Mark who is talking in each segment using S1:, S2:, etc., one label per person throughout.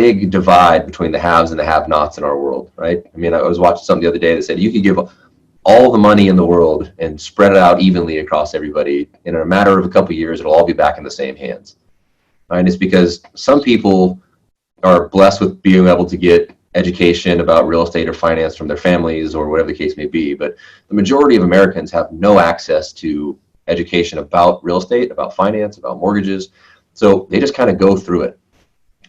S1: big divide between the haves and the have-nots in our world, right? I mean, I was watching something the other day that said you could give all the money in the world and spread it out evenly across everybody. In a matter of a couple of years, it'll all be back in the same hands. Right? And it's because some people are blessed with being able to get education about real estate or finance from their families or whatever the case may be. But the majority of Americans have no access to education about real estate, about finance, about mortgages. So they just kind of go through it.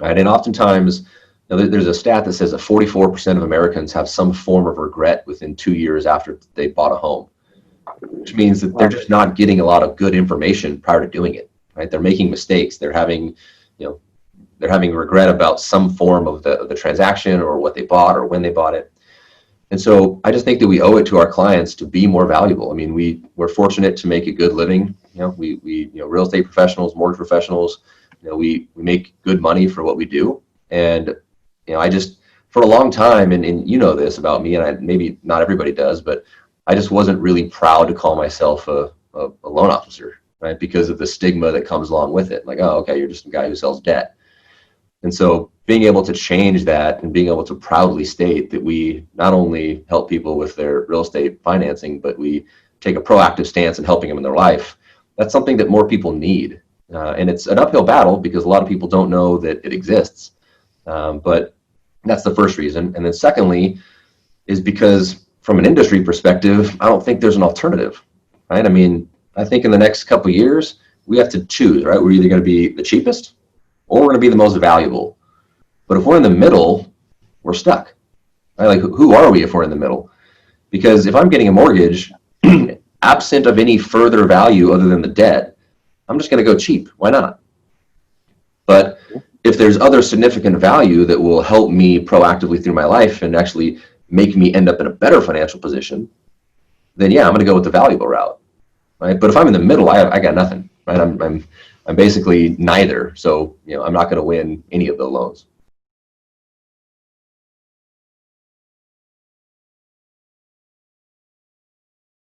S1: Right? And oftentimes, there's a stat that says that 44% of Americans have some form of regret within 2 years after they bought a home, which means that they're just not getting a lot of good information prior to doing it. Right? They're making mistakes. They're having regret about some form of the transaction or what they bought or when they bought it. And so I just think that we owe it to our clients to be more valuable. I mean, we're fortunate to make a good living. We real estate professionals, mortgage professionals, we make good money for what we do. And I just, for a long time, and you know this about me, and maybe not everybody does, but I just wasn't really proud to call myself a loan officer, right? Because of the stigma that comes along with it. Like, oh, okay, you're just a guy who sells debt. And so being able to change that and being able to proudly state that we not only help people with their real estate financing, but we take a proactive stance in helping them in their life, that's something that more people need. And it's an uphill battle because a lot of people don't know that it exists. But that's the first reason. And then secondly, is because from an industry perspective, I don't think there's an alternative, right? I mean, I think in the next couple of years, we have to choose, right? We're either going to be the cheapest or we're going to be the most valuable. But if we're in the middle, we're stuck. Right? Like, who are we if we're in the middle? Because if I'm getting a mortgage, absent of any further value other than the debt, I'm just going to go cheap. Why not? But if there's other significant value that will help me proactively through my life and actually make me end up in a better financial position, then yeah, I'm going to go with the valuable route. Right? But if I'm in the middle, I got nothing. Right? I'm basically neither. So I'm not going to win any of the loans.